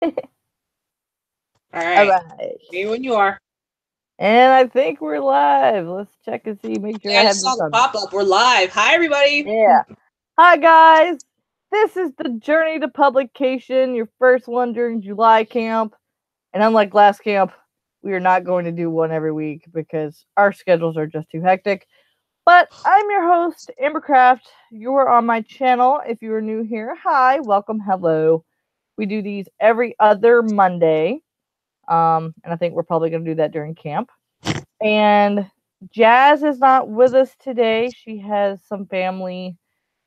All All right. right. Me when you are. And I think we're live. Let's check and see. Make sure Yeah, I I have just this saw the on. pop up. We're live. Hi, everybody. Yeah. Hi, guys. This is the Journey to Publication, your first one during July camp. And unlike last camp, we are not going to do one every week because our schedules are just too hectic. But I'm your host, Ambercraft. You are on my channel. If you are new here, hi, welcome, hello. We do these every other Monday. And I think we're probably going to do that during camp. And Jazz is not with us today. She has some family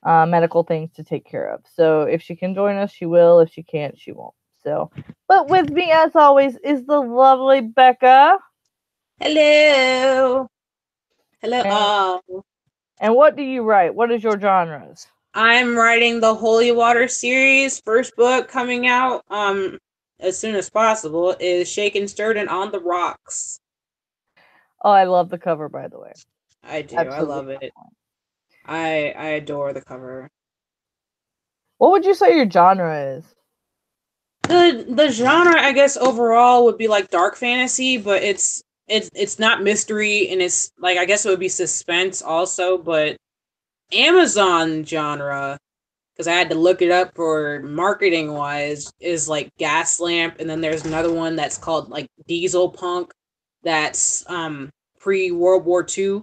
medical things to take care of. So if she can join us, she will. If she can't, she won't. So, but with me, as always, is the lovely Becca. Hello. Hello, And, all. and what do you write? What is your genres? I'm writing the Holy Water series. First book coming out as soon as possible is Shaken, Stirred, and On the Rocks. Oh, I love the cover, by the way. I do. I Absolutely. love it. I adore the cover. What would you say your genre is? The genre, I guess, overall would be like dark fantasy, but it's not mystery, and it's like, I guess it would be suspense also, but Amazon genre, because I had to look it up for marketing wise, is like Gaslamp, and then there's another one that's called like Diesel Punk, that's pre World War II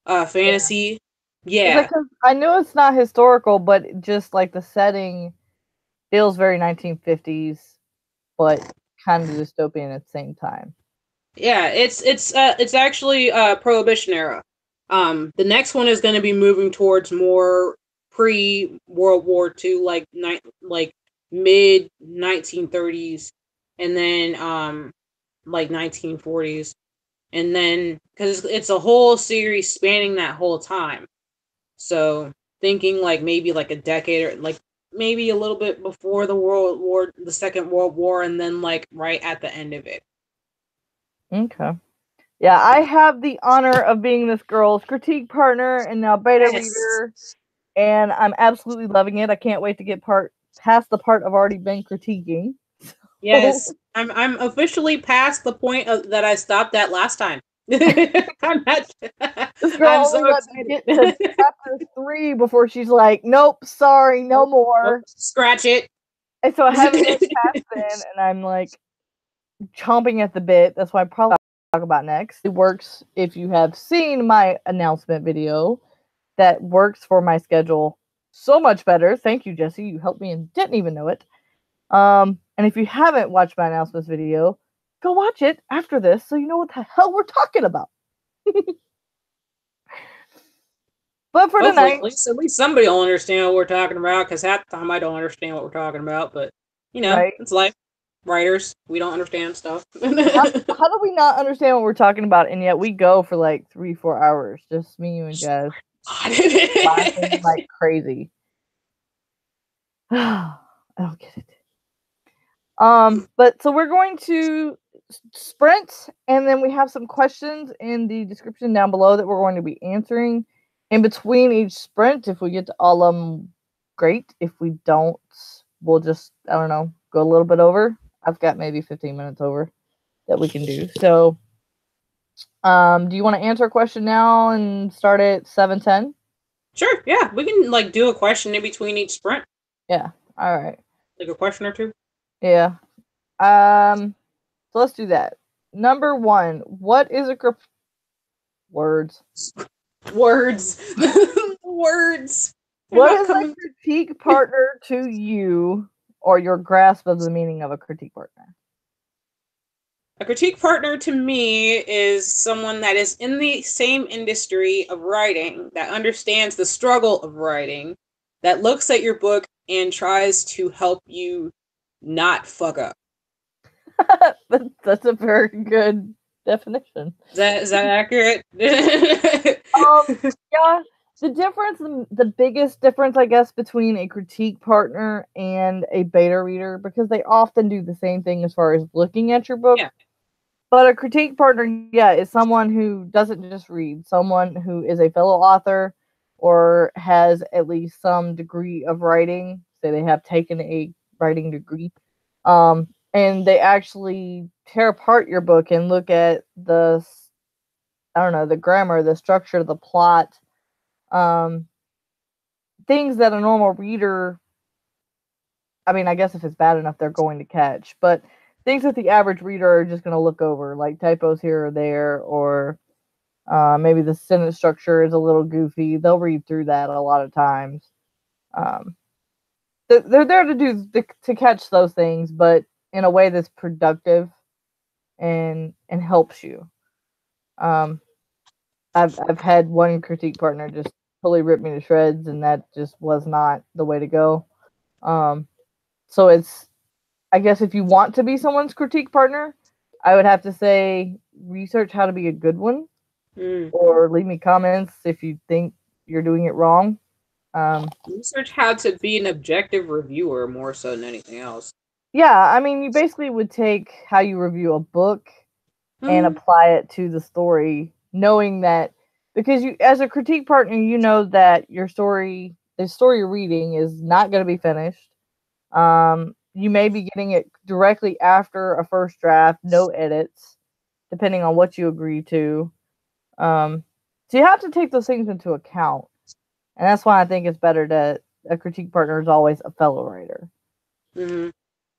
Yeah. fantasy. It's like Yeah, 'cause I know it's not historical, but just like the setting feels very 1950s, but kind of dystopian at the same time. yeah, it's actually Prohibition era. The next one is going to be moving towards more pre World War II, like mid 1930s, and then like 1940s, and then because it's a whole series spanning that whole time. So thinking like maybe like a decade, or like maybe a little bit before the Second World War, and then like right at the end of it. Okay. Yeah, I have the honor of being this girl's critique partner and now beta Yes. reader, and I'm absolutely loving it. I can't wait to get past the part I've already been critiquing. So Yes, I'm officially past the point that I stopped at last time. I'm not. this girl I'm so only let me excited. get to chapter 3 before she's like, "Nope, sorry, no Nope, nope, more." scratch it. And so I haven't made it past then, and I'm like chomping at the bit. That's why I probably talk about next. It works if you have seen my announcement video. That works for my schedule so much better. Thank you, Jesse. You helped me and didn't even know it. And if you haven't watched my announcements video, go watch it after this so you know what the hell we're talking about. But for Hopefully, tonight, at least somebody will understand what we're talking about. Because half the time I don't understand what we're talking about. But right? it's life. Writers, we don't understand stuff. How do we not understand what we're talking about, and yet we go for like 3-4 hours, just me, you, and Jazz laughing like crazy. I don't get it. But so we're going to sprint, and then we have some questions in the description down below that we're going to be answering in between each sprint. If we get to all of them, great. If we don't, we'll just, I don't know, go a little bit over. I've got maybe 15 minutes over that we can do. So, do you want to answer a question now and start at 7:10? Sure, yeah, we can like do a question in between each sprint, Yeah. All right. like a question or two. Yeah. So let's do that. Number one, what is a words? Words, words. They're What not is a coming. critique partner to you, or your grasp of the meaning of a critique partner? A critique partner to me is someone that is in the same industry of writing, that understands the struggle of writing, that looks at your book and tries to help you not fuck up. That's a very good definition. Is that accurate? Yeah, the biggest difference, I guess, between a critique partner and a beta reader, because they often do the same thing as far as looking at your book. Yeah. But a critique partner, yeah, is someone who doesn't just read, someone who is a fellow author or has at least some degree of writing. Say they have taken a writing degree. Um, and they actually tear apart your book and look at the, I don't know, the grammar, the structure, the plot, um, things that a normal reader, I mean, I guess if it's bad enough, they're going to catch, but things that the average reader are just going to look over, like typos here or there, or maybe the sentence structure is a little goofy. They'll read through that a lot of times. Um, they're there to catch those things, but in a way that's productive and helps you. I've had one critique partner just totally rip me to shreds, and that just was not the way to go. So it's, I guess if you want to be someone's critique partner, I would have to say research how to be a good one, or leave me comments if you think you're doing it wrong. Research how to be an objective reviewer more so than anything else. Yeah, I mean, you basically would take how you review a book and apply it to the story, knowing that, because you, as a critique partner, you know that the story you're reading is not going to be finished. You may be getting it directly after a first draft, no edits, depending on what you agree to. So you have to take those things into account, and that's why I think it's better that a critique partner is always a fellow writer.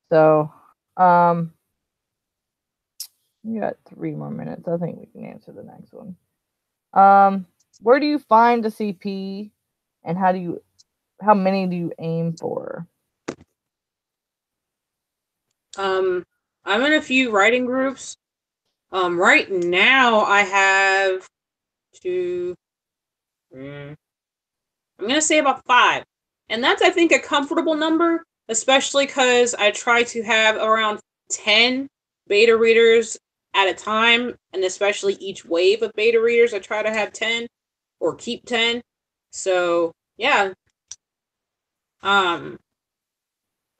So, we got 3 more minutes. I think we can answer the next one. Where do you find the CP, and how many do you aim for? I'm in a few writing groups. Right now I have I'm gonna say about 5. And that's, I think, a comfortable number, especially because I try to have around 10 beta readers at a time, and especially each wave of beta readers, I try to have 10 or keep 10. So, yeah. I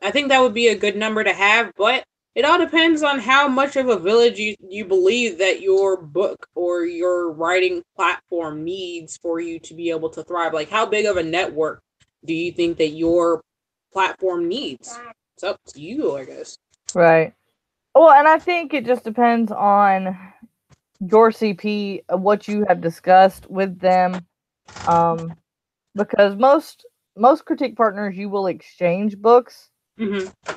think that would be a good number to have, but it all depends on how much of a village you believe that your book or your writing platform needs for you to be able to thrive. Like, how big of a network do you think that your platform needs? It's up to you, I guess. Right. Well, and I think it just depends on your CP, what you have discussed with them. Because most critique partners, you will exchange books.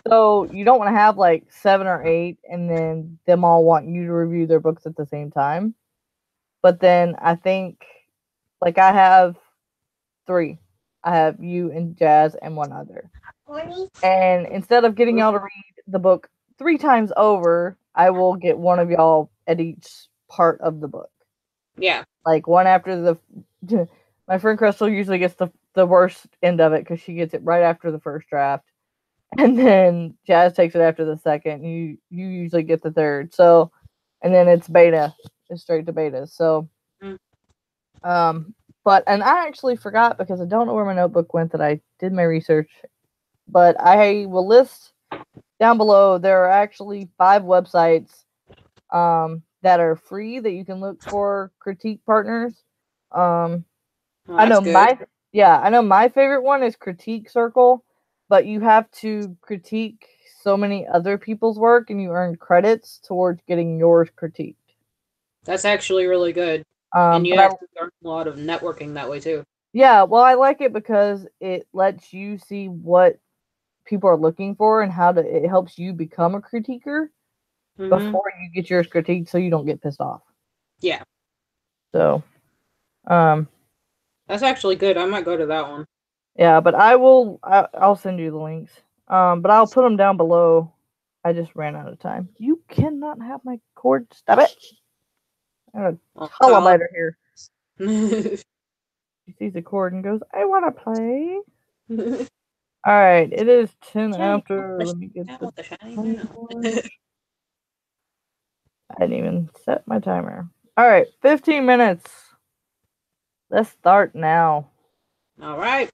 So you don't want to have like 7 or 8 and then them all want you to review their books at the same time. But then I think, like, I have 3. I have you and Jazz and one other. And instead of getting y'all to read the book 3 times over, I will get one of y'all at each part of the book. Yeah. Like, one after the... My friend Crystal usually gets the worst end of it because she gets it right after the first draft. And then Jazz takes it after the second. You usually get the third. So, and then it's beta. It's straight to beta. So, but, and I actually forgot because I don't know where my notebook went that I did my research, but I will list down below. There are actually 5 websites that are free that you can look for critique partners. I know I know my favorite one is Critique Circle, but you have to critique so many other people's work and you earn credits towards getting yours critiqued. That's actually really good. And you actually learn a lot of networking that way too. Yeah, well, I like it because it lets you see what people are looking for and it helps you become a critiquer before you get yours critiqued, so you don't get pissed off. Yeah. So, that's actually good. I might go to that one. Yeah, but I'll send you the links. But I'll put them down below. I just ran out of time. You cannot have my cord. Stop it. I have a telemeter here. He sees the cord and goes, I want to play. All right, it is 10 after. Let me get the timer. I didn't even set my timer. All right, 15 minutes. Let's start now. All right.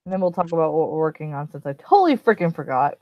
And then we'll talk about what we're working on, since I totally freaking forgot.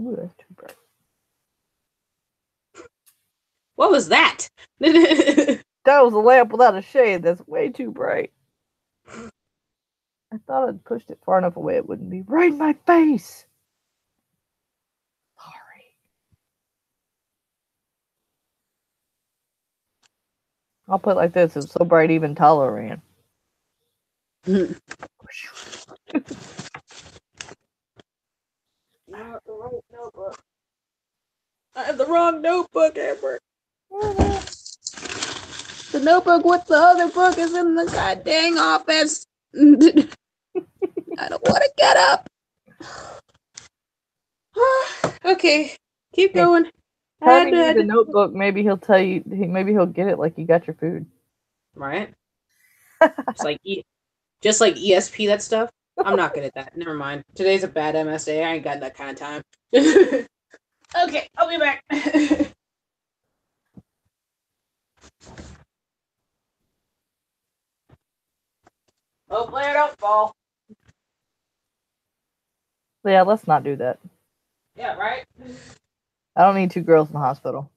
Ooh, that's too bright. What was that? That was a lamp without a shade. That's way too bright. I thought I'd pushed it far enough away it wouldn't be right in my face. Sorry. I'll put it like this. It's so bright even Tala ran. Not the right notebook. I have the wrong notebook, Amber. The notebook with the other book is in the goddamn office. I don't want to get up. Okay, keep going. Having you the notebook, maybe he'll tell you. Maybe he'll get it like you got your food. Right. Just like ESP that stuff. I'm not good at that. Never mind. Today's a bad MS day. I ain't got that kind of time. Okay, I'll be back. Hopefully I don't fall. Yeah, let's not do that. Yeah, right? I don't need 2 girls in the hospital.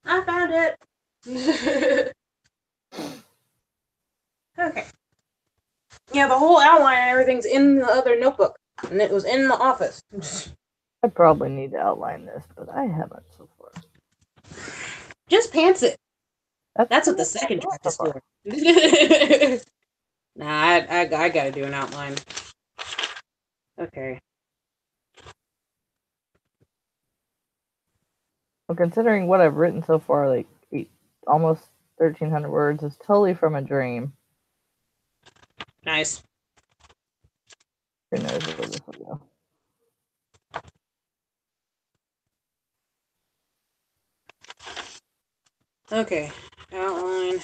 I found it. Okay. Yeah, the whole outline and everything's in the other notebook. And it was in the office. I probably need to outline this, but I haven't so far. Just pants it. That's what the second draft is for. Nah, I gotta do an outline. Okay. Well, considering what I've written so far, like almost 1,300 words, is totally from a dream. Nice. Who knows where this will go. Okay. Outline.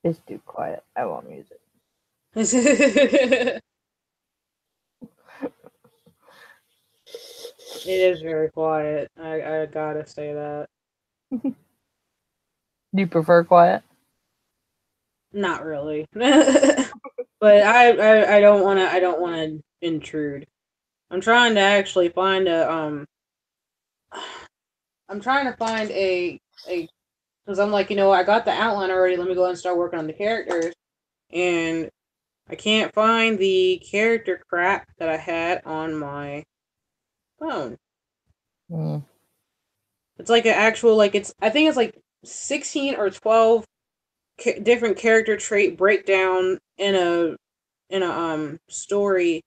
It's too quiet. I won't use it. It is very quiet. I gotta say that. Do you prefer quiet? Not really. But I don't wanna intrude. I'm trying to actually find a I'm trying to find a because I'm like, I got the outline already. Let me go ahead and start working on the characters. And I can't find the character crap that I had on my phone. Mm. It's like an actual, like, I think it's like 16 or 12 different character trait breakdown in a story.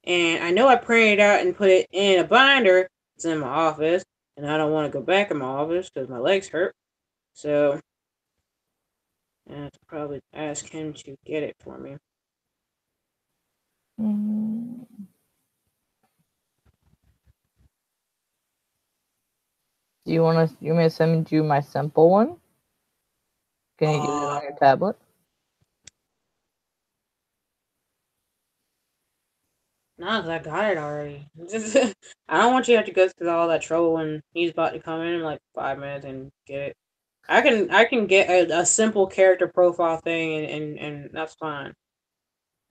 And I know I printed it out and put it in a binder. It's in my office, and I don't want to go back in my office because my legs hurt. So I have to probably ask him to get it for me. Mm. You want me to send you my simple one? Can you get it on your tablet? No, because I got it already. I don't want you to have to go through all that trouble when he's about to come in like 5 minutes and get it. I can get a simple character profile thing and that's fine.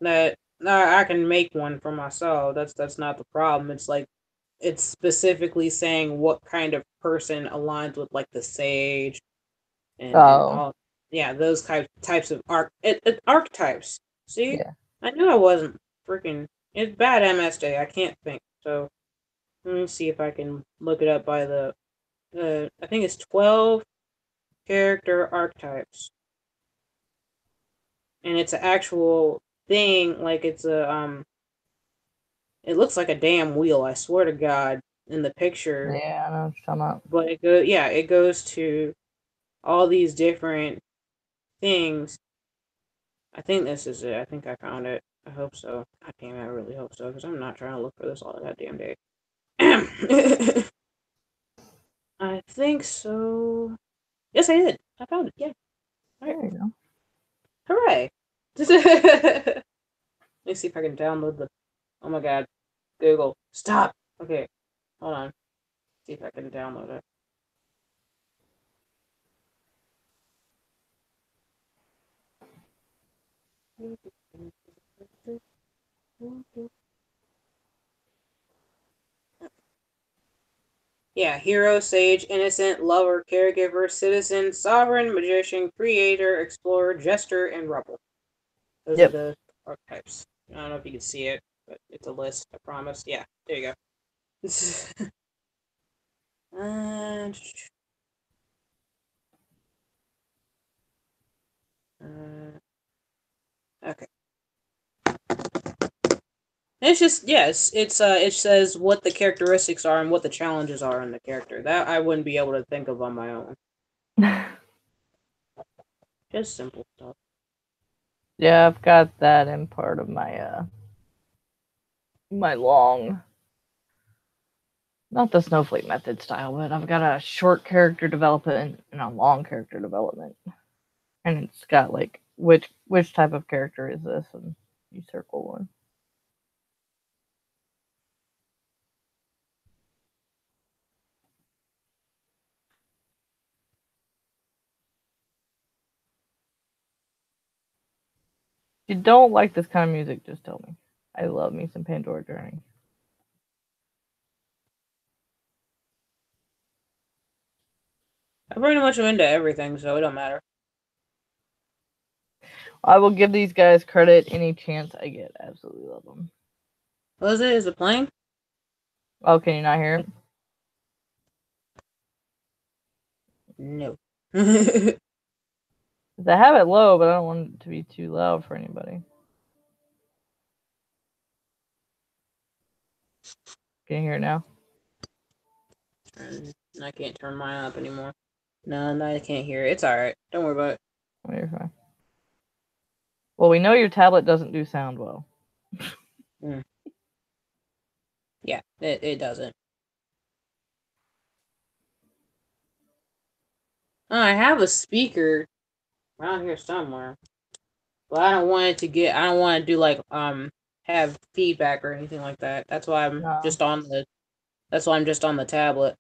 That I can make one for myself. That's not the problem. It's like it's specifically saying what kind of person aligns with like the sage and Oh, all, yeah, those types of archetypes. See, yeah. I knew I wasn't freaking. It's bad MSJ. I can't think. So let me see if I can look it up by the. I think it's 12 character archetypes, and it's an actual thing. Like it's a. It looks like a damn wheel. I swear to God, in the picture. Yeah, I know what you're talking about. But it goes to all these different things. I think this is it. I think I found it. I hope so. God damn it, I really hope so, because I'm not trying to look for this all the goddamn day. I think so. Yes, I did. I found it. Yeah. All right. There you go. Hooray. Let me see if I can download the. Oh my god. Google. Stop. Okay. Hold on. See if I can download it. Yeah, hero, sage, innocent, lover, caregiver, citizen, sovereign, magician, creator, explorer, jester, and rebel. Those are Yep. the archetypes. I don't know if you can see it, but it's a list, I promise. Yeah, there you go. uh, okay. It's just, yes, it says what the characteristics are and what the challenges are in the character. That I wouldn't be able to think of on my own. Just simple stuff. Yeah, I've got that in part of my my long, not the snowflake method style, but I've got a short character development and a long character development. And it's got like which type of character is this, and you circle one. If you don't like this kind of music, just tell me. I love me some Pandora Journey. I pretty much am into everything, so it don't matter. I will give these guys credit any chance I get. Absolutely love them. What is it? Is it playing? Oh, can you not hear it? No. I have it low, but I don't want it to be too loud for anybody. Can you hear it now? I can't turn mine up anymore. No, I can't hear it. It's alright. Don't worry about it. Oh, you're fine. Well, we know your tablet doesn't do sound well. Mm. Yeah, it doesn't. Oh, I have a speaker around here somewhere. But I don't want it to get. I don't want to do like have feedback or anything like that. That's why I'm No, just on the. That's why I'm just on the tablet.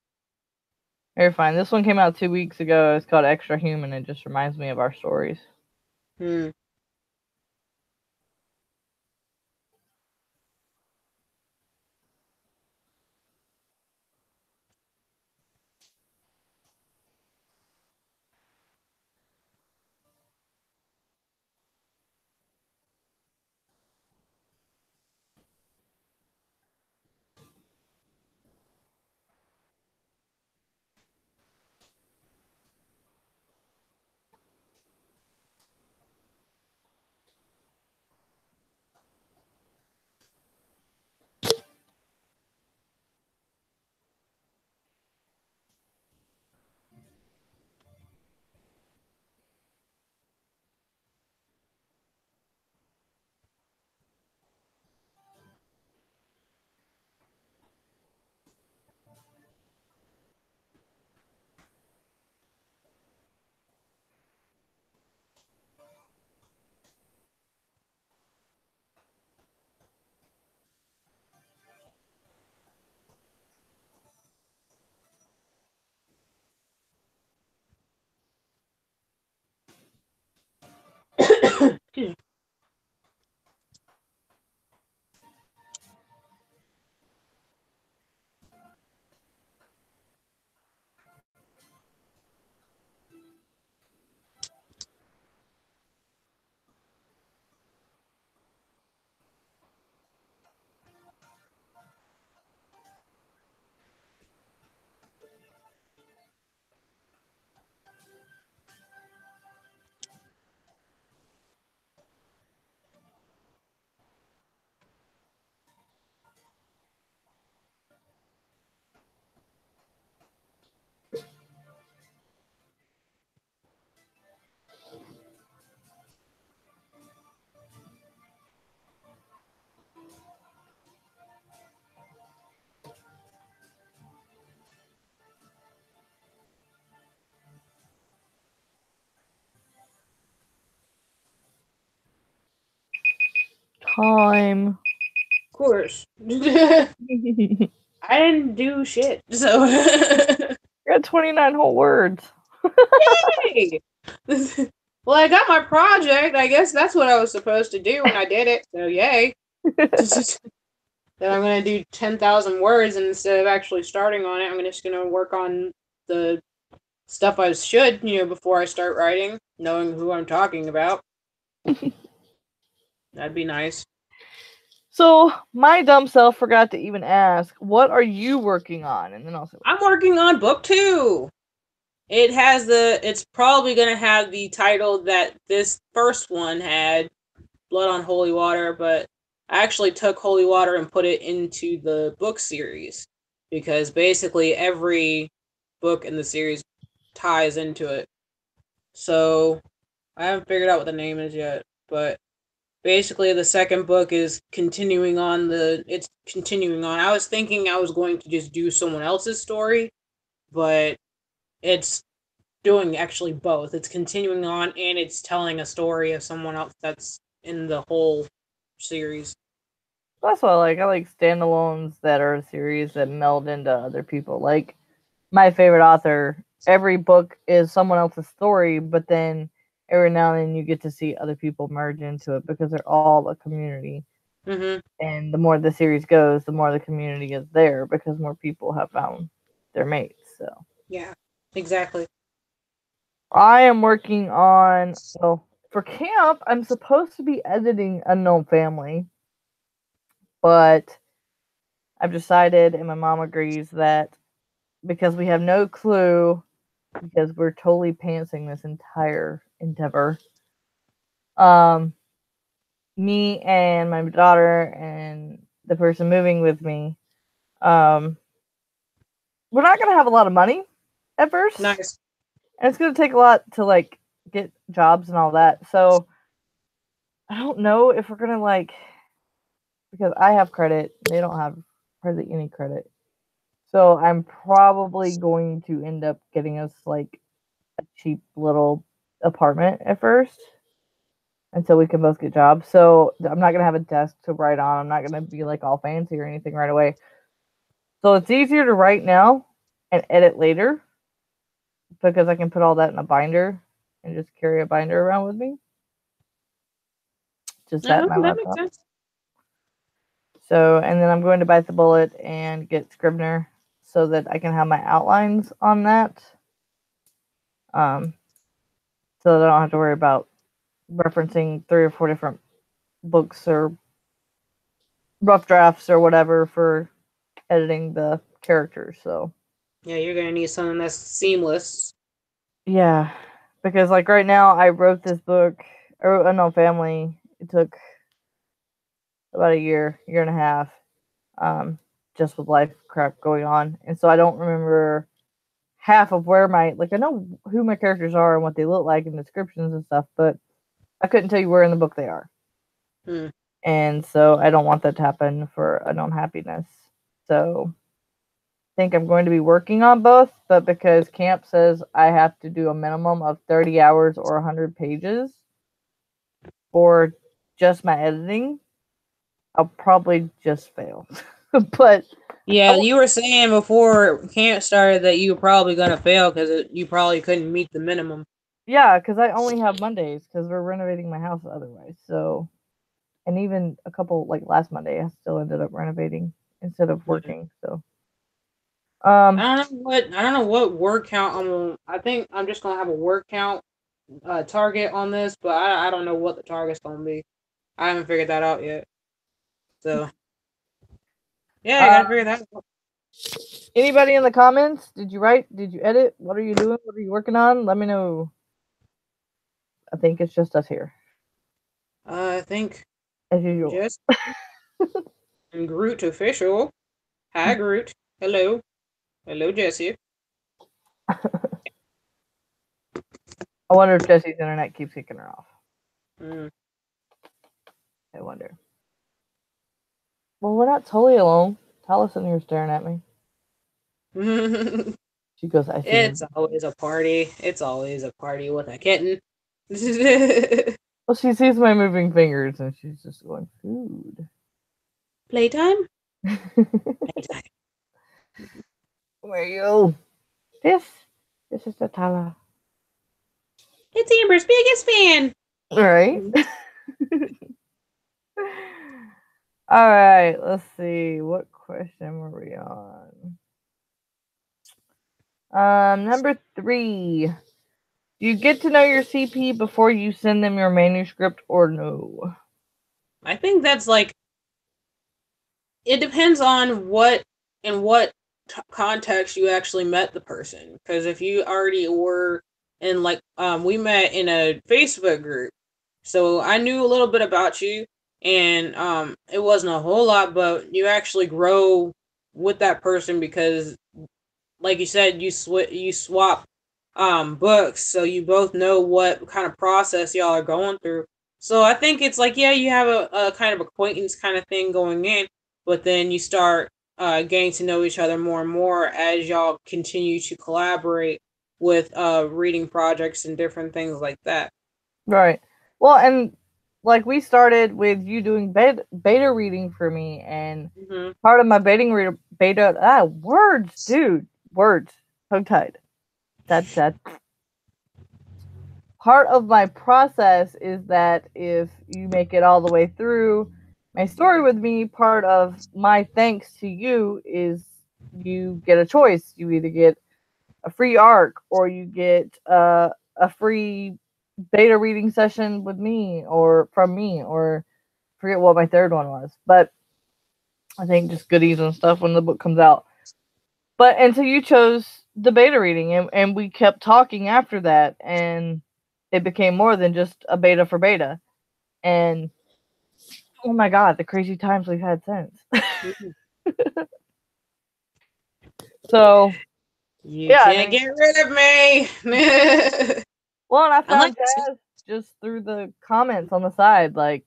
you're fine. This one came out 2 weeks ago. It's called Extra Human. It just reminds me of our stories. Hmm. Time. Of course. I didn't do shit. So You got 29 whole words. yay! Well, I got my project. I guess that's what I was supposed to do, and I did it. So yay! Then I'm gonna do 10,000 words, and instead of actually starting on it, I'm just gonna work on the stuff I should, before I start writing, knowing who I'm talking about. That'd be nice. So my dumb self forgot to even ask, what are you working on? And then I'll say, I'm working on book 2. It's probably gonna have the title that this first one had, Blood on Holy Water, but I actually took Holy Water and put it into the book series because basically every book in the series ties into it. So I haven't figured out what the name is yet, but basically the second book is continuing on it's continuing on. I was thinking I was going to just do someone else's story, but it's doing actually both. It's continuing on and it's telling a story of someone else that's in the whole series. that's what I like. I like standalones that are a series that meld into other people. Like my favorite author, every book is someone else's story, but then every now and then you get to see other people merge into it because they're all a community. Mm-hmm. And the more the series goes, the more the community is there because more people have found their mates. So Yeah, exactly. I am working on, well, for camp, I'm supposed to be editing Unknown Family, but I've decided, and my mom agrees, that because we have no clue, because we're totally pantsing this entire endeavor, um, me and my daughter and the person moving with me, um, we're not going to have a lot of money at first. Nice. And it's going to take a lot to, like, get jobs and all that. So I don't know if we're going to, like, because I have credit, they don't have hardly any credit. So I'm probably going to end up getting us like a cheap little apartment at first until we can both get jobs. So I'm not gonna have a desk to write on. I'm not gonna be like all fancy or anything right away. So it's easier to write now and edit later because I can put all that in a binder and just carry a binder around with me. Just that in my That makes laptop. sense. So, and then I'm going to bite the bullet and get Scrivener so that I can have my outlines on that. So that I don't have to worry about referencing 3 or 4 different books or rough drafts or whatever for editing the characters. So Yeah, you're gonna need something that's seamless. yeah, because like right now I wrote this book. I wrote Unknown Family. It took about a year and a half, just with life crap going on, and so I don't remember half of where my I know who my characters are and what they look like and descriptions and stuff, but I couldn't tell you where in the book they are. Hmm. And so I don't want that to happen for Unknown Happiness. So I think I'm going to be working on both, but because camp says I have to do a minimum of 30 hours or 100 pages for just my editing, I'll probably just fail. But Yeah, you were saying before camp started that you were probably gonna fail because you probably couldn't meet the minimum. yeah, because I only have Mondays because we're renovating my house otherwise. So, and even a couple like last Monday, I still ended up renovating instead of working. So, I don't know what word count I'm on. I think I'm just gonna have a word count target on this, but I don't know what the target's gonna be. I haven't figured that out yet. So yeah, I uh, gotta figure that out. anybody in the comments? Did you write? Did you edit? What are you doing? What are you working on? Let me know. I think it's just us here, I think as usual. just Groot official. Hi Groot. Hello. Hello Jesse. I wonder if Jesse's internet keeps kicking her off. Mm. I wonder. Well, we're not totally alone. Talie's in here staring at me. She goes, I see It's him. always a party. It's always a party with a kitten. Well, she sees my moving fingers and she's just going, food. Playtime? Playtime. Where are you? This is the Tala. It's Amber's biggest fan. All right. All right. Let's see. What question were we on? Number 3. Do you get to know your CP before you send them your manuscript or no? I think that's like it depends on what context you actually met the person. Because if you already were in we met in a Facebook group, so I knew a little bit about you, and it wasn't a whole lot, but you actually grow with that person because, like you said, you swap books, so you both know what kind of process y'all are going through. So I think it's like, yeah, you have a kind of acquaintance kind of thing going in, but then you start getting to know each other more and more as y'all continue to collaborate with reading projects and different things like that. Right. Well, and like we started with you doing beta reading for me, and Mm-hmm. part of my words, dude, words, tongue tied. That part of my process is that if you make it all the way through my story with me, part of my thanks to you is you get a choice. You either get a free arc or you get a free beta reading session with me or from me, or forget what my third one was, but I think just goodies and stuff when the book comes out. But and so you chose the beta reading, and we kept talking after that, and it became more than just a beta for beta. And oh my god, the crazy times we've had since. So You yeah, I can't mean, get rid of me. well, and I Unlike found Jazz just through the comments on the side. Like,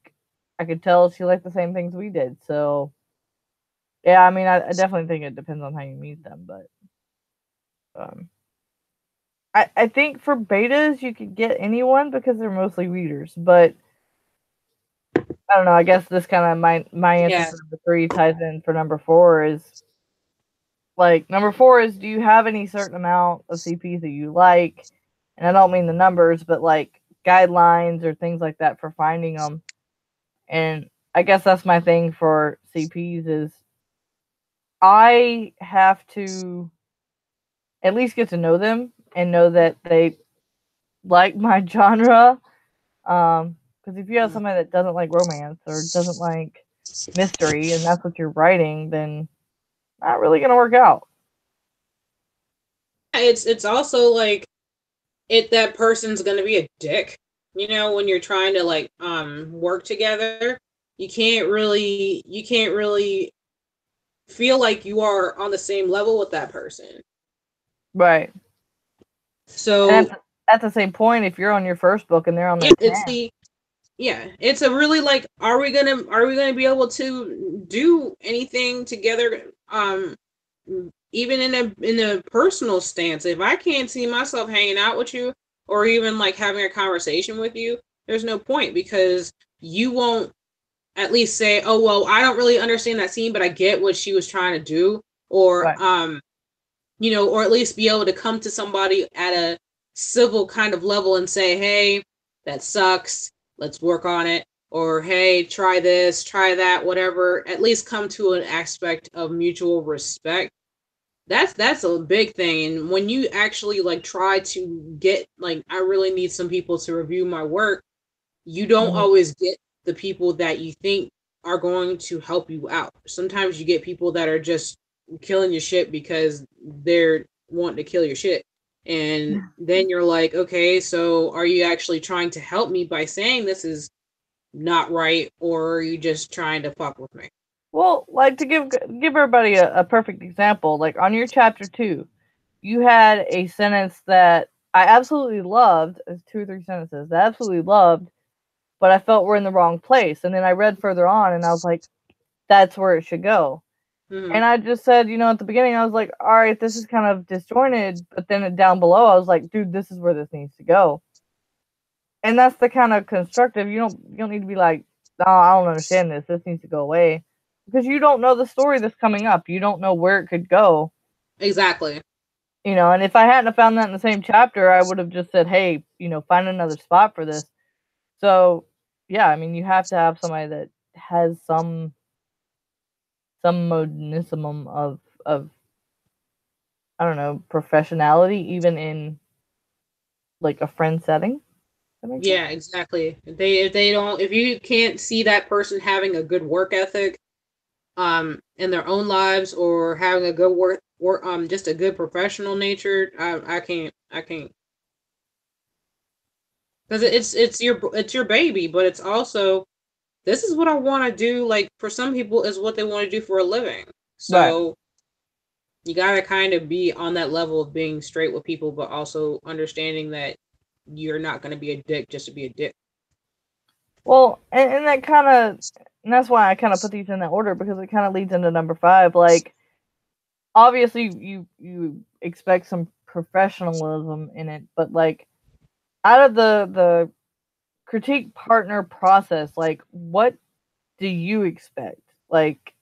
I could tell she liked the same things we did. So, yeah, I mean, I definitely think it depends on how you meet them. But, um, I think for betas you could get anyone because they're mostly readers, but I don't know. I guess this kind of my answer Yeah. for number 3 ties in for number 4 is like number 4 is, do you have any certain amount of CPs that you like? And I don't mean the numbers, but like guidelines or things like that for finding them. And I guess that's my thing for CPs is I have to at least get to know them and know that they like my genre. Because if you have somebody that doesn't like romance or doesn't like mystery, and that's what you're writing, then not really gonna work out. It's also like that person's gonna be a dick. You know, when you're trying to like work together, you can't really feel like you are on the same level with that person. Right. And So at the same point, if you're on your first book and they're on their yeah, it's 10th, the yeah, it's a really like, are we gonna be able to do anything together? Even in a personal stance, if I can't see myself hanging out with you or even like having a conversation with you, there's no point because you won't at least say, oh well, I don't really understand that scene, but I get what she was trying to do, or right. you know, or at least be able to come to somebody at a civil kind of level and say, hey, that sucks, let's work on it, or hey, try this, try that, whatever. At least come to an aspect of mutual respect. That's a big thing. And when you actually like try to get like, I really need some people to review my work, you don't Mhm. always get the people that you think are going to help you out. Sometimes you get people that are just killing your shit because they're wanting to kill your shit. And then you're like, okay, so are you actually trying to help me by saying this is not right, or are you just trying to fuck with me? Well, like to give everybody a perfect example, like on your chapter 2, you had a sentence that I absolutely loved. It's 2 or 3 sentences that I absolutely loved, but I felt we're in the wrong place. And then I read further on, and I was like, that's where it should go. Mm-hmm. And I just said, at the beginning, I was like, all right, this is kind of disjointed. But then down below, I was like, dude, this is where this needs to go. And that's the kind of constructive. You don't need to be like, no, I don't understand this. This needs to go away, because you don't know the story that's coming up. You don't know where it could go. Exactly. And if I hadn't have found that in the same chapter, I would have just said, hey, find another spot for this. So, yeah, I mean, you have to have somebody that has some modicum of I don't know, professionality, even in like a friend setting. That makes sense. Yeah, exactly. If they don't, if you can't see that person having a good work ethic in their own lives, or having a good work just a good professional nature, I can't, because it's your baby, but it's also, this is what I want to do. Like for some people is what they want to do for a living, Right. so you gotta kind of be on that level of being straight with people, but also understanding that you're not going to be a dick just to be a dick. Well, and that kind of, and that's why I kind of put these in that order, because it kind of leads into number 5. Like, obviously, you expect some professionalism in it, but like, out of the critique partner process, like, what do you expect? Like,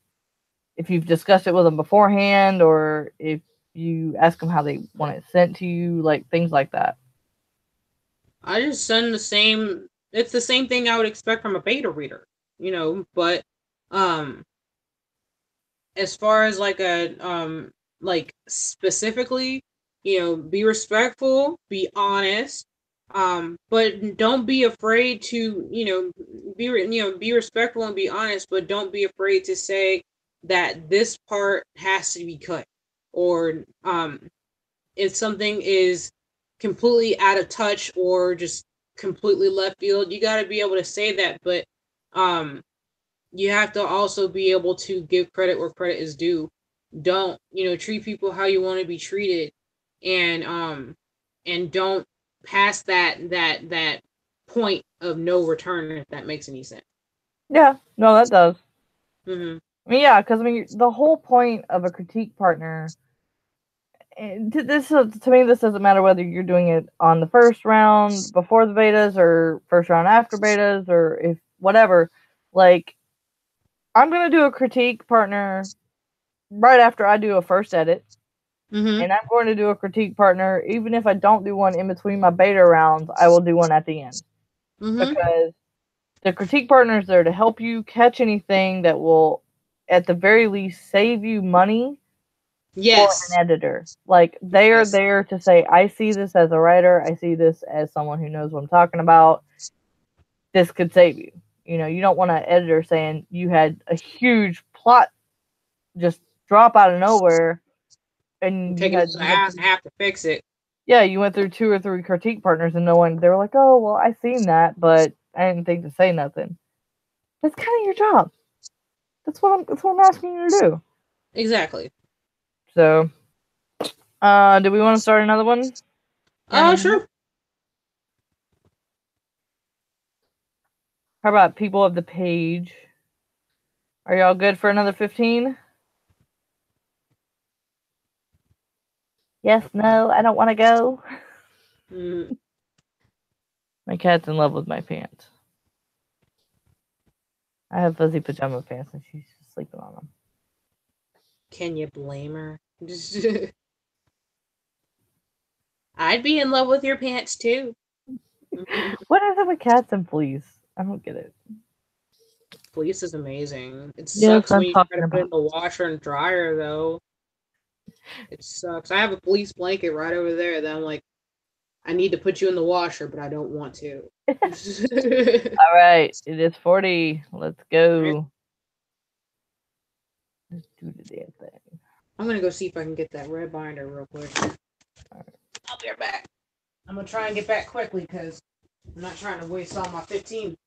if you've discussed it with them beforehand, or if you ask them how they want it sent to you, like things like that. I just send the same. It's the same thing I would expect from a beta reader, you know. But um, as far as like a like specifically, you know, be respectful, be honest, but don't be afraid to, you know, be respectful and be honest, but don't be afraid to say that this part has to be cut, or if something is completely out of touch or just completely left field, you got to be able to say that. But um, you have to also be able to give credit where credit is due. Don't, you know, treat people how you want to be treated, and don't pass that point of no return, if that makes any sense. Yeah, no, that does. Mm-hmm. I mean, yeah, because I mean, the whole point of a critique partner, to me, this doesn't matter whether you're doing it on the first round before the betas or first round after betas or if whatever. Like, I'm gonna do a critique partner right after I do a first edit, and I'm going to do a critique partner even if I don't do one in between my beta rounds. I will do one at the end because the critique partner is there to help you catch anything that will, at the very least, save you money. Yes. For an editor. Like, they are there to say, I see this as a writer, I see this as someone who knows what I'm talking about. This could save you. You know, you don't want an editor saying you had a huge plot just drop out of nowhere and you have to fix it. Yeah, you went through 2 or 3 critique partners and no one, they were like, oh, well, I seen that, but I didn't think to say nothing. That's kind of your job. That's what I'm asking you to do. Exactly. So, do we want to start another one? Sure. How about people of the page? Are y'all good for another 15? Yes, no, I don't want to go. My cat's in love with my pants. I have fuzzy pajama pants and she's sleeping on them. Can you blame her? I'd be in love with your pants too. What is it with cats and fleas? I don't get it. Fleece is amazing. It sucks when you try to put it in the washer and dryer, though. It sucks. I have a fleece blanket right over there that I'm like, I need to put you in the washer, but I don't want to. All right, it is 40. Let's go. Let's do the damn thing. I'm going to go see if I can get that red binder real quick. All right. I'll be right back. I'm going to try and get back quickly because I'm not trying to waste all my 15.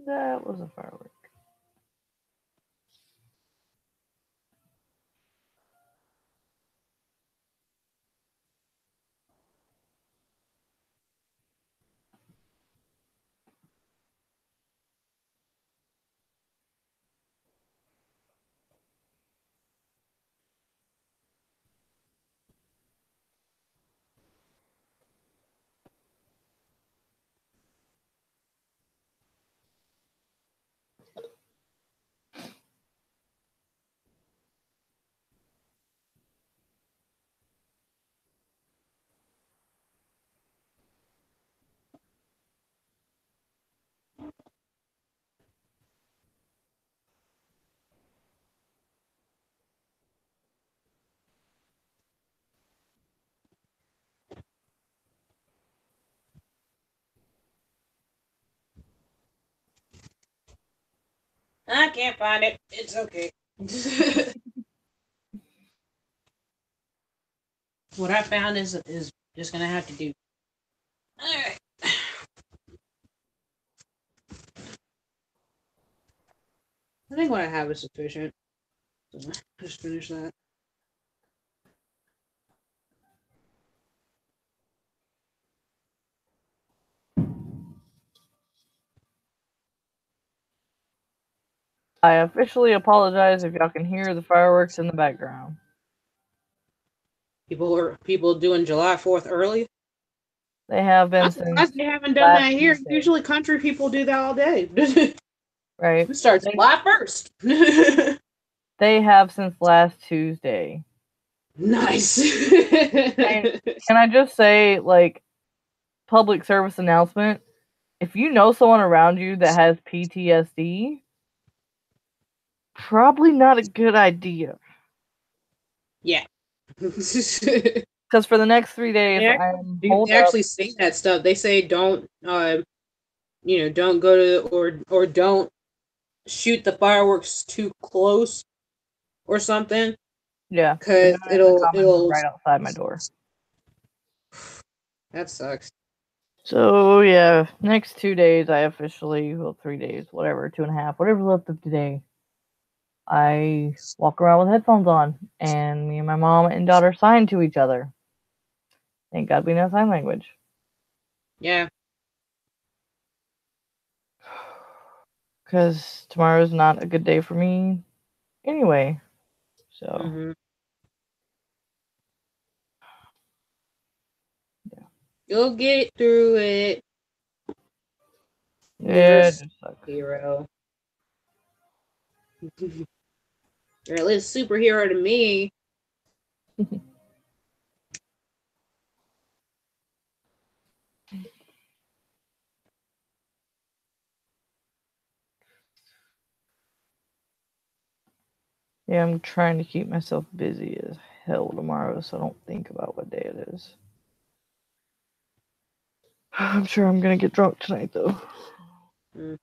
That was a firework. I can't find it. It's okay. What I found is just going to have to do. All right. I think what I have is sufficient. So just finish that. I officially apologize if y'all can hear the fireworks in the background. People doing July 4th early? They have been since they haven't done that here. Tuesday. Usually country people do that all day. Right. It starts July 1st. They have since last Tuesday. Nice. And can I just say, like, public service announcement? If you know someone around you that has PTSD, probably not a good idea. Yeah. Because for the next 3 days, I'm They holed up. actually say that stuff. They say don't, don't go to or don't shoot the fireworks too close or something, Yeah, they're because doing it in the common room right outside my door. That sucks. So yeah, next 2 days I officially, well, 3 days, whatever, 2.5, whatever left of today. I walk around with headphones on, and me and my mom and daughter sign to each other. Thank God we know sign language. Yeah. Because tomorrow's not a good day for me anyway. So. Mm-hmm. Yeah. You'll get through it. You're Yeah, a it just sucks. hero. You're at least superhero to me. Yeah, I'm trying to keep myself busy as hell tomorrow so I don't think about what day it is. I'm sure I'm gonna get drunk tonight though. Mm.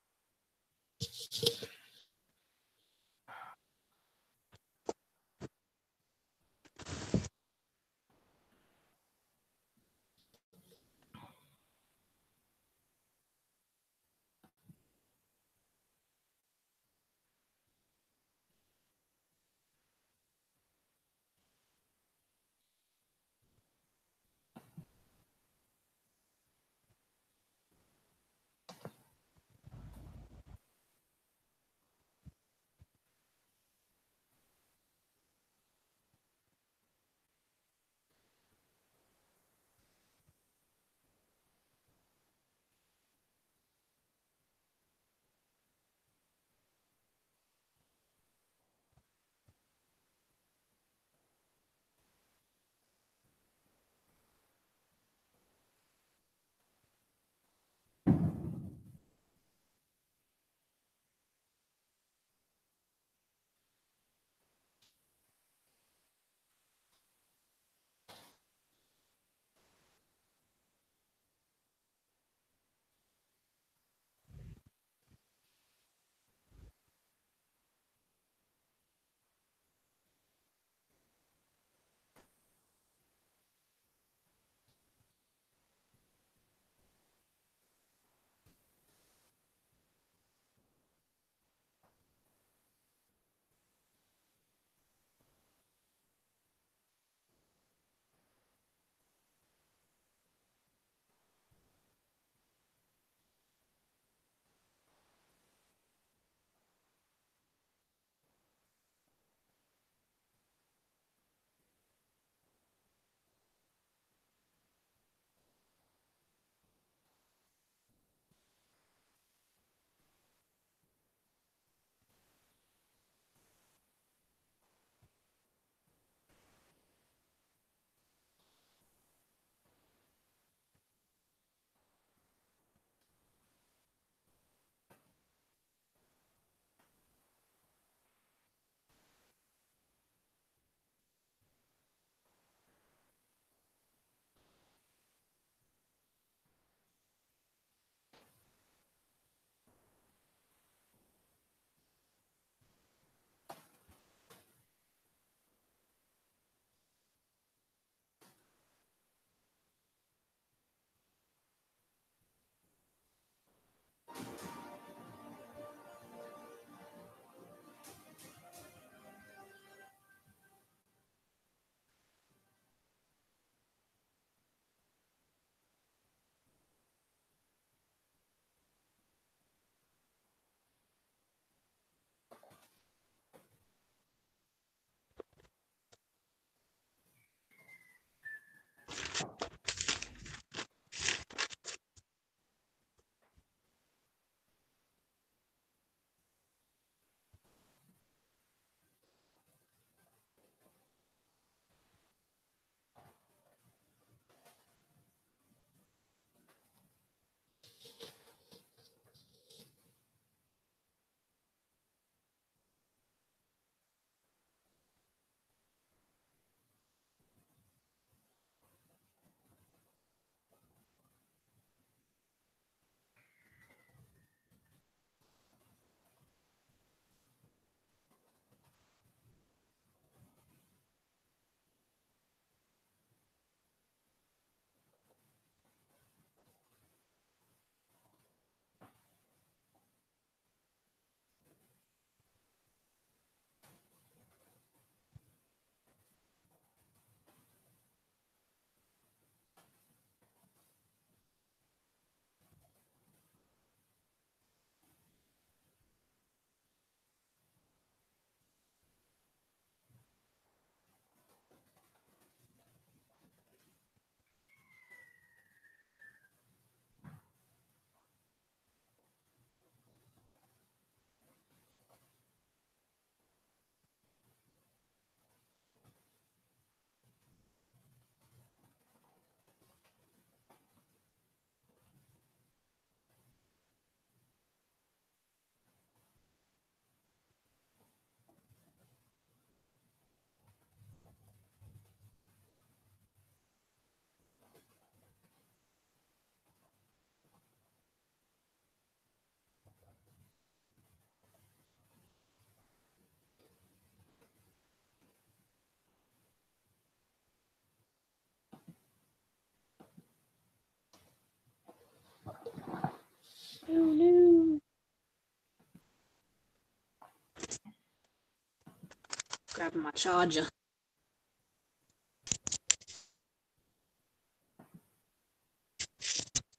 grabbing my charger.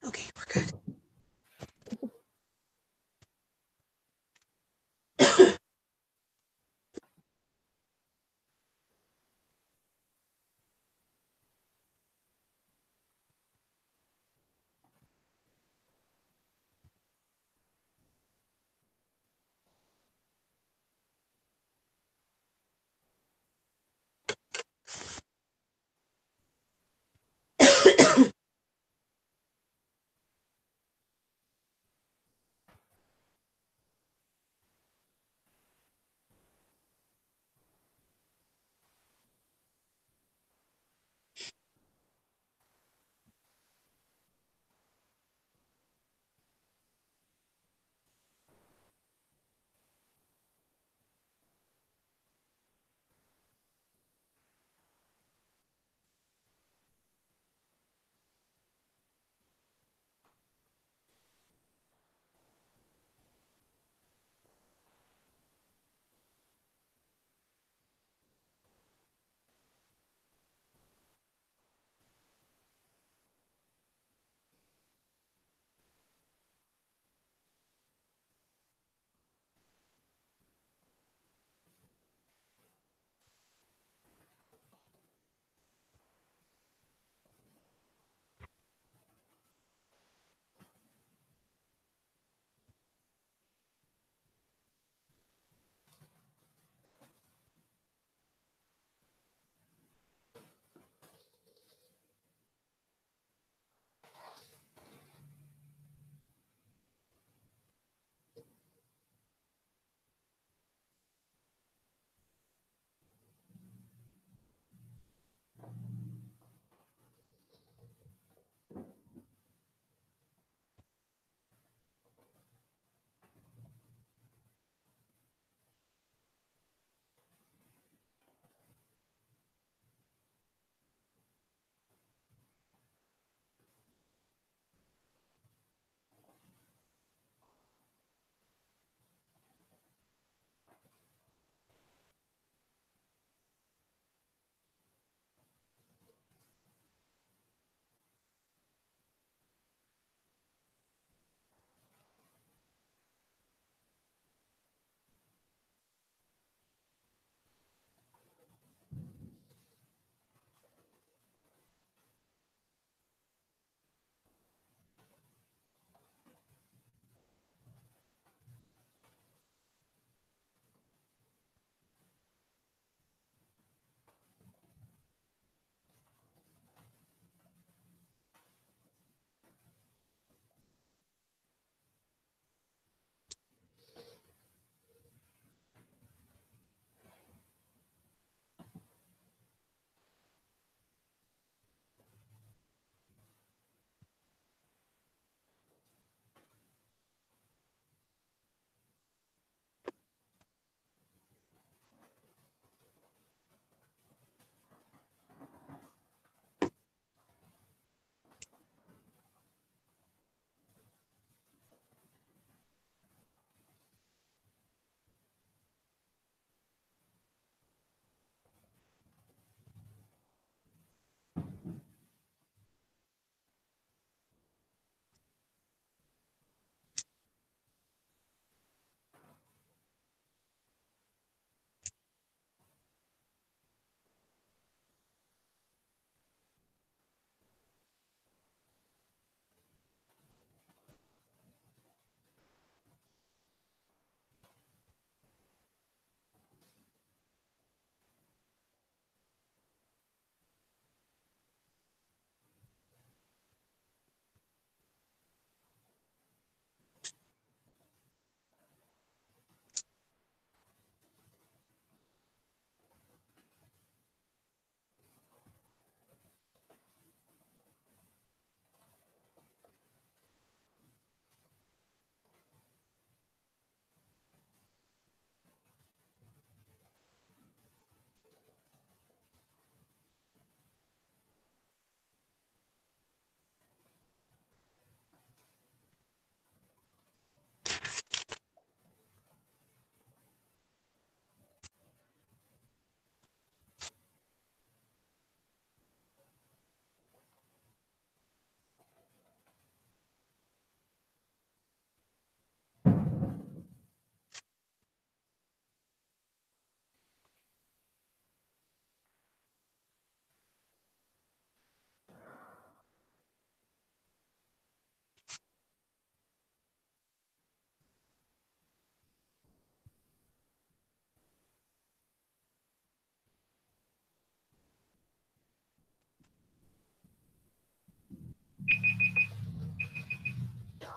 Okay, we're good.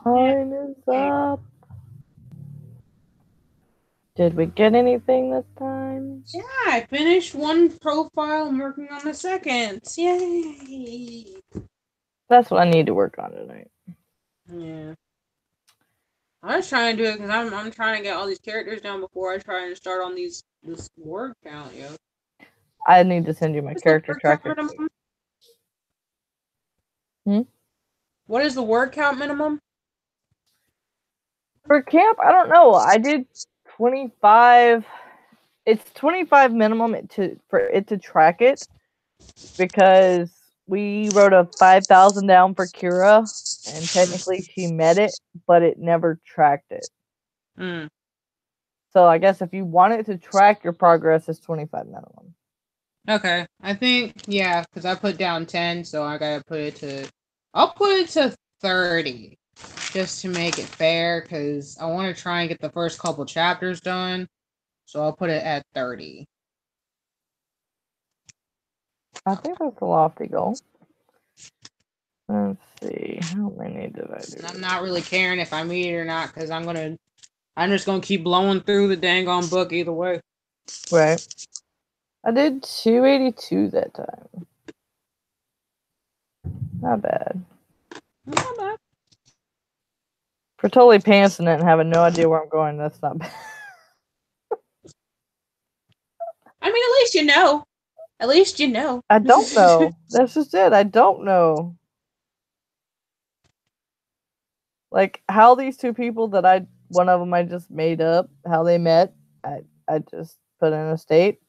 Time is up. Did we get anything this time? Yeah, I finished one profile. I'm working on the second. Yay! That's what I need to work on tonight. Yeah. I was trying to do it because I'm trying to get all these characters down before I try and start on this word count, yo. I need to send you my character tracker. What is the word count minimum? For camp, I don't know. I did 25. It's 25 minimum for it to track it, because we wrote a 5,000 down for Kira, and technically she met it, but it never tracked it. Mm. So I guess if you want it to track your progress, it's 25 minimum. Okay, I think, yeah, because I put down 10, so I gotta put it to, I'll put it to 30, just to make it fair, because I want to try and get the first couple chapters done, so I'll put it at 30. I think that's a lofty goal. Let's see, how many did I do? I'm not really caring if I meet it or not, because I'm just gonna keep blowing through the dang on book either way. Right. I did 282 that time. Not bad. Not bad. For totally pantsing it and having no idea where I'm going, that's not bad. I mean, at least you know. At least you know. I don't know. That's just it. I don't know. Like, how these two people that one of them I just made up, how they met, I just put in a state.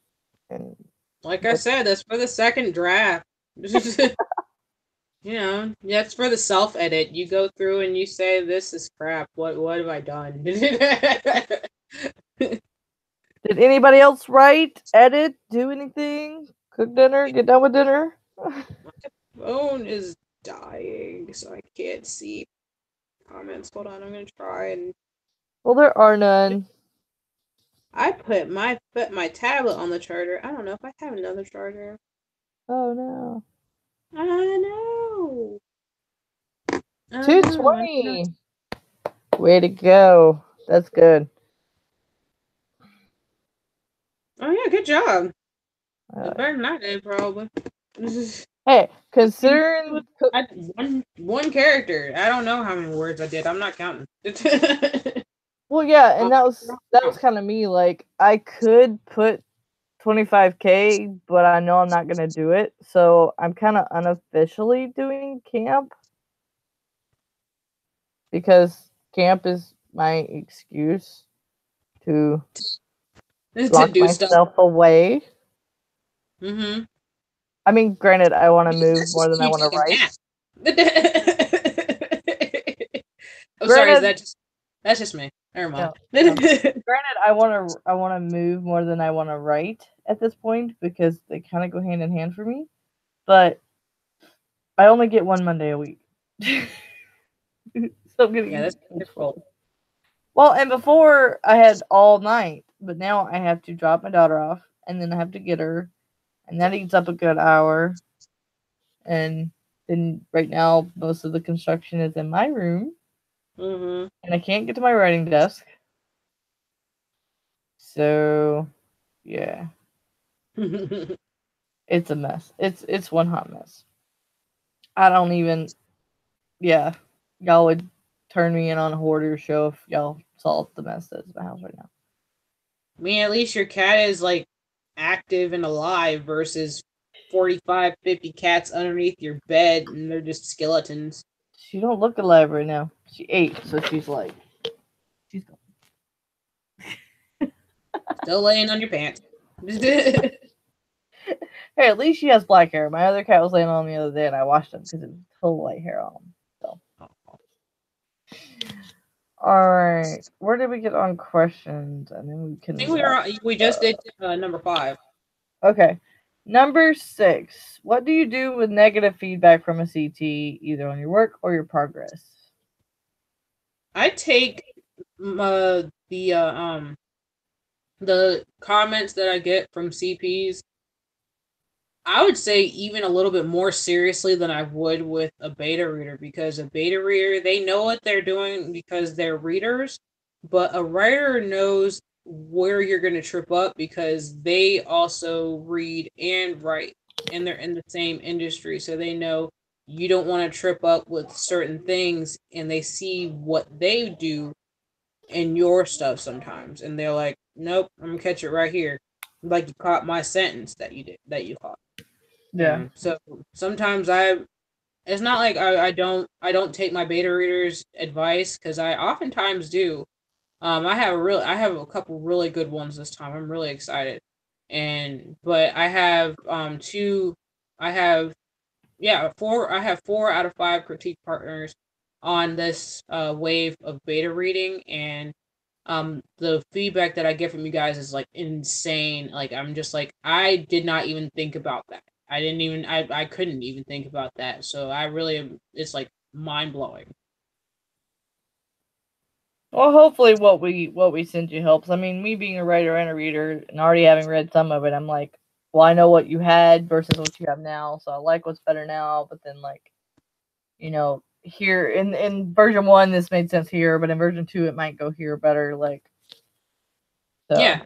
And like I said, that's for the second draft. You know, that's for the self-edit. You go through and you say, this is crap. What have I done? Did anybody else write, edit, do anything? Cook dinner? Get done with dinner? My phone is dying, so I can't see comments. Hold on, I'm gonna try and... Well, there are none. I put my tablet on the charger. I don't know if I have another charger. Oh, no. I know. 220. Way to go. That's good. Oh yeah, good job. Better than I did, probably. Hey, considering one character, I don't know how many words I did. I'm not counting. Well, yeah, and that was kind of me. Like, I could put 25K, but I know I'm not gonna do it, so I'm kind of unofficially doing camp, because camp is my excuse to lock do myself away. Mm-hmm. I mean, granted, I want to move more than I want to write. I'm sorry, that's just me. Never mind. No. Granted, I want to move more than I want to write at this point, because they kind of go hand in hand for me. But I only get one Monday a week, so I'm getting that's difficult. Well, and before I had all night, but now I have to drop my daughter off, and then I have to get her, and that eats up a good hour. And then right now, most of the construction is in my room, and I can't get to my writing desk. So, yeah, it's a mess. It's one hot mess. I don't even. Yeah, y'all would turn me in on a hoarder show if y'all saw the mess that's in my house right now. I mean, at least your cat is like active and alive versus 45, 50 cats underneath your bed and they're just skeletons. She don't look alive right now. She ate, so she's like, she's gone. Still laying on your pants. Hey, at least she has black hair. My other cat was laying on me the other day, and I washed him because it was total white hair on him. So. All right, where did we get on questions? And then we can. I think we just did number 5. Okay, number 6. What do you do with negative feedback from a CT, either on your work or your progress? I take the comments that I get from CPs. I would say even a little bit more seriously than I would with a beta reader, because a beta reader, they know what they're doing because they're readers, but a writer knows where you're going to trip up because they also read and write, and they're in the same industry, so they know you don't want to trip up with certain things, and they see what they do in your stuff sometimes, and they're like, nope, I'm gonna catch it right here, like you caught my sentence that you caught. Yeah. So sometimes it's not like I don't take my beta readers advice, because I oftentimes do. I have a couple really good ones this time. I'm really excited. But I have two I have yeah, four I have 4 out of 5 critique partners on this wave of beta reading, and the feedback that I get from you guys is like insane. Like, I'm just like, I did not even think about that. I couldn't even think about that. So I really am, it's like mind blowing. Well, hopefully what we send you helps. I mean, me being a writer and a reader and already having read some of it, I'm like, well, I know what you had versus what you have now, so I like what's better now. But then, like, here in version 1, this made sense here, but in version 2, it might go here better. Like, so Yeah.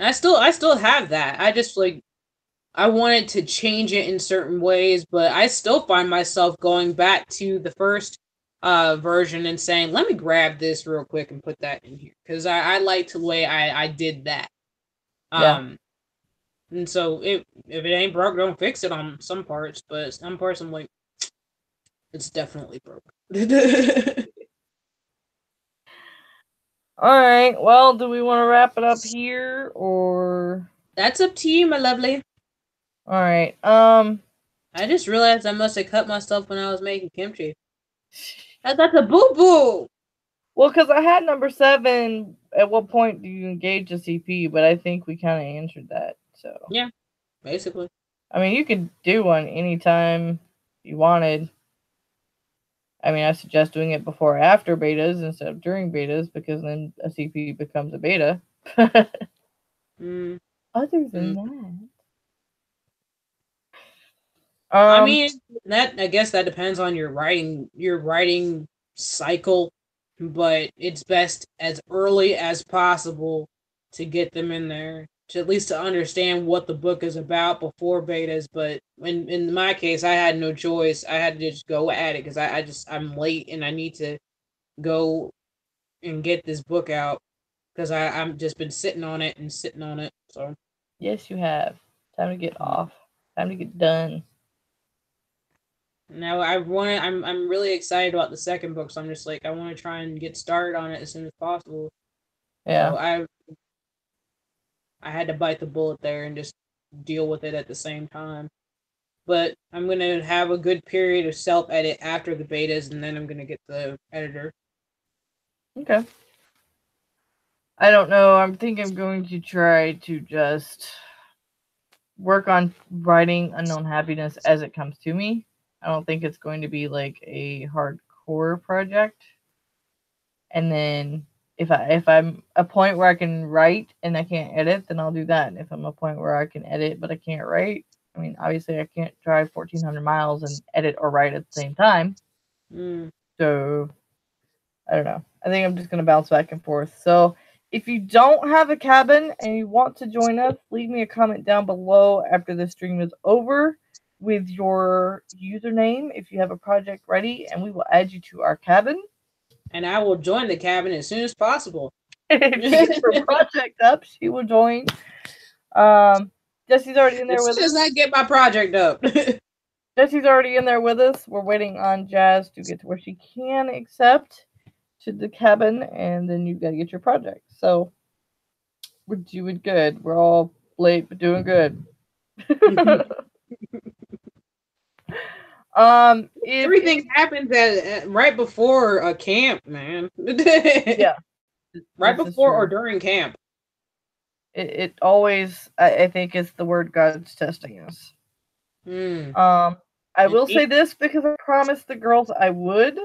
And I still have that. I just like, I wanted to change it in certain ways, but I still find myself going back to the first version and saying, let me grab this real quick and put that in here, because I liked the way I did that. yeah. Um and so if it ain't broke, don't fix it on some parts, but some parts I'm like, it's definitely broke. All right. Well, do we want to wrap it up here or? That's up to you, my lovely. All right. I just realized I must have cut myself when I was making kimchi. That's a boo boo. Well, because I had number 7. At what point do you engage a CP? But I think we kind of answered that. So Yeah, basically. I mean, you could do one anytime you wanted. I mean, I suggest doing it before or after betas instead of during betas, because then a CP becomes a beta. Mm, Other than mm. that, I mean, that, I guess that depends on your writing cycle, but it's best as early as possible to get them in there, to at least to understand what the book is about before betas. But in my case, I had no choice. I had to just go at it, because I'm late and I need to go and get this book out, because I'm just been sitting on it and sitting on it. So yes, you have. Time to get off. Time to get done. now I'm really excited about the second book, so I'm just like, I want to try and get started on it as soon as possible. Yeah. So I had to bite the bullet there and just deal with it at the same time. But I'm gonna have a good period of self edit after the betas, and then I'm gonna get the editor. Okay. I don't know. I think I'm going to try to just work on writing Unknown Happiness as it comes to me. I don't think it's going to be like a hardcore project. And then if I'm a point where I can write and I can't edit, then I'll do that. And if I'm a point where I can edit but I can't write, I mean, obviously I can't drive 1,400 miles and edit or write at the same time. So I don't know. I think I'm just gonna bounce back and forth. So if you don't have a cabin and you want to join us, leave me a comment down below after the stream is over with your username if you have a project ready, and we will add you to our cabin. And I will join the cabin as soon as possible. If she gets her project up, she will join. Jesse's already in there with us. As soon as I get my project up. Jesse's already in there with us. We're waiting on Jazz to get to where she can accept to the cabin, and then you've got to get your project. So we're doing good. We're all late, but doing good. Everything happens at right before a camp, man. Yeah, right before or during camp. It always, I think, it's the word God's testing us. I will say this because I promised the girls I would.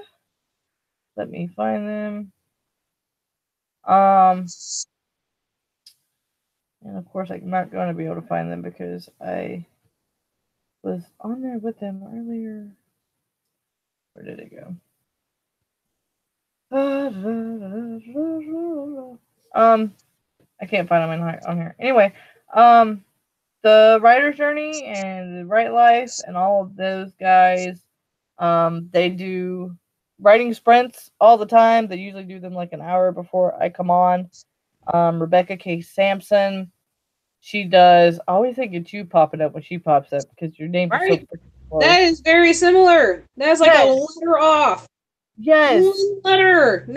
Let me find them. And of course, I'm not going to be able to find them because I was on there with them earlier. Where did it go? I can't find them on here. Anyway, the Writer's Journey and the Write Life and all of those guys, they do writing sprints all the time. They usually do them like an hour before I come on. Rebecca K. Sampson, she does. I always think it's you popping up when she pops up because your name is so close. That is very similar. That's like a letter off. Yes. One letter.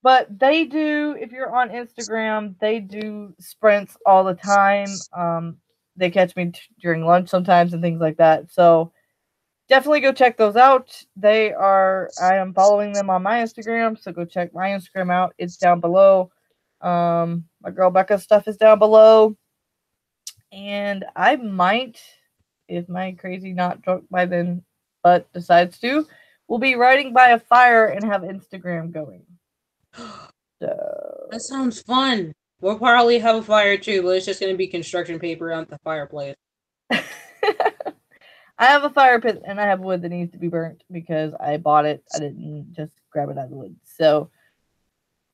But they do, if you're on Instagram, they do sprints all the time. They catch me during lunch sometimes and things like that. So definitely go check those out. I am following them on my Instagram, so go check my Instagram out. It's down below. My girl Becca's stuff is down below. And I might, if my crazy not drunk by then but decides to, will be writing by a fire and have Instagram going. So that sounds fun. We'll probably have a fire too, but it's just going to be construction paper on the fireplace. I have a fire pit and I have wood that needs to be burnt because I bought it. I didn't just grab it out of the wood. So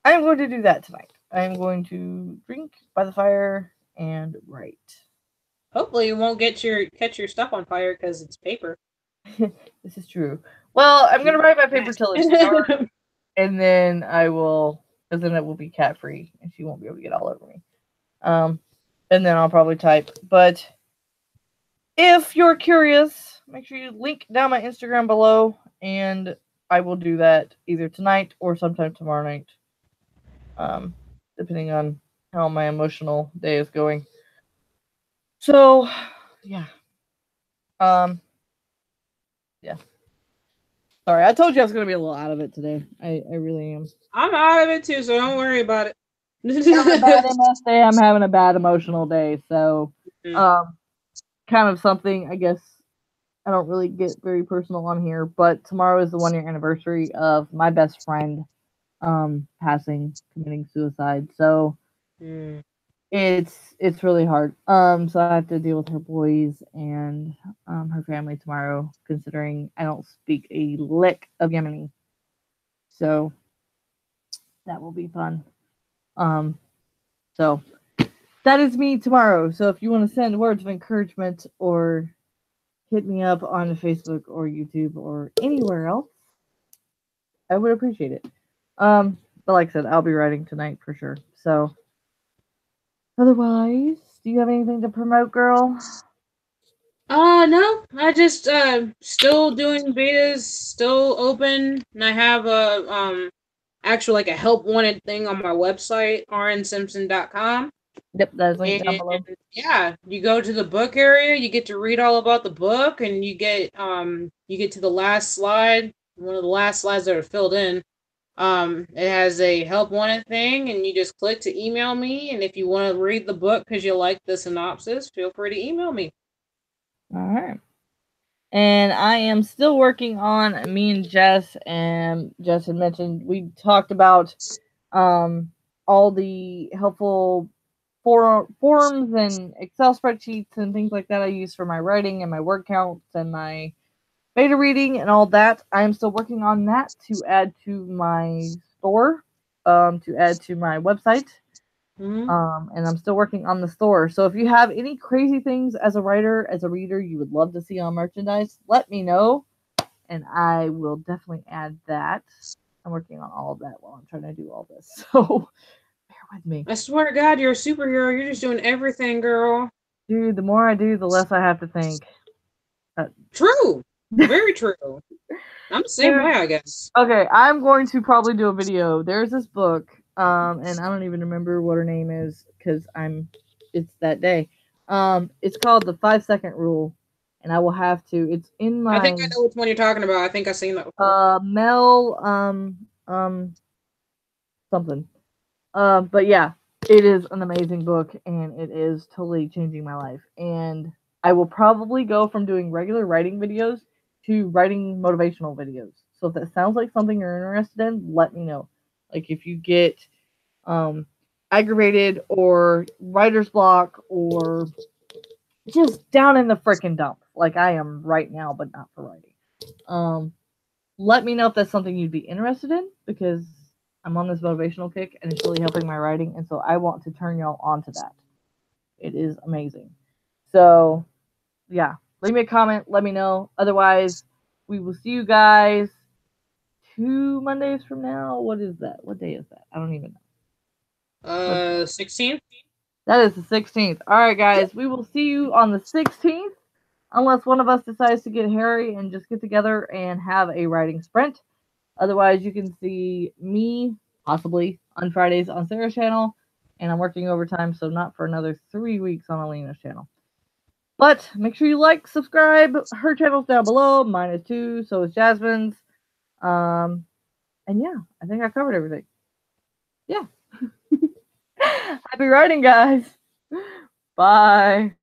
I'm going to do that tonight. I'm going to drink by the fire and write. Hopefully you won't catch your stuff on fire because it's paper. This is true. Well, I'm going to write my paper till it's dark. And then I will, because then it will be cat free and she won't be able to get all over me. And then I'll probably type. But if you're curious, make sure you link down my Instagram below, and I will do that either tonight or sometime tomorrow night, depending on how my emotional day is going. So, yeah. Yeah. Sorry, I told you I was going to be a little out of it today. I really am. I'm out of it too, so don't worry about it. I'm having a bad emotional day, so kind of something, I guess, I don't really get very personal on here, but tomorrow is the 1-year anniversary of my best friend passing, committing suicide. So it's really hard. So I have to deal with her boys and her family tomorrow, considering I don't speak a lick of Yemeni. So that will be fun. So that is me tomorrow. So if you want to send words of encouragement or hit me up on Facebook or YouTube or anywhere else, I would appreciate it. But like I said, I'll be writing tonight for sure. So otherwise, do you have anything to promote, girl? No. I just still doing betas, still open, and I have a actual like a help wanted thing on my website, rnsimpson.com. Yep, that's linked down below. Yeah, you go to the book area, you get to read all about the book, and you get to the last slide, one of the last slides that are filled in. It has a help wanted thing, and you just click to email me. And if you want to read the book because you like the synopsis, feel free to email me. All right. And I am still working on, me and Jess had mentioned, we talked about all the helpful forms and Excel spreadsheets and things like that I use for my writing and my word counts and my beta reading and all that. I am still working on that to add to my store, to add to my website. And I'm still working on the store. So if you have any crazy things as a writer, as a reader, you would love to see on merchandise, let me know, and I will definitely add that. I'm working on all of that while I'm trying to do all this. So bear with me. I swear to God, you're a superhero. You're just doing everything, girl. Dude, the more I do, the less I have to think. True. Very true. I'm the same way, I guess. Okay, I'm going to probably do a video. There's this book, and I don't even remember what her name is because it's that day. It's called The 5-Second Rule, and I will have to. It's in my. I think I know which one you're talking about. I think I've seen that before. Mel, something. But yeah, it is an amazing book, and it is totally changing my life. And I will probably go from doing regular writing videos to writing motivational videos. So if that sounds like something you're interested in, let me know. Like if you get aggravated or writer's block or just down in the freaking dump, like I am right now, but not for writing, let me know if that's something you'd be interested in, because I'm on this motivational kick and it's really helping my writing, and so I want to turn y'all on to that. It is amazing. So, yeah, leave me a comment, let me know. Otherwise, we will see you guys 2 Mondays from now. What is that? What day is that? I don't even know. 16th? That is the 16th. All right, guys, we will see you on the 16th, unless one of us decides to get hairy and just get together and have a writing sprint. Otherwise, you can see me possibly on Fridays on Sarah's channel, and I'm working overtime, so not for another 3 weeks on Alina's channel. But make sure you like, subscribe. Her channel's down below. Mine is too. So is Jasmine's. And yeah, I think I covered everything. Yeah. Happy writing, guys. Bye.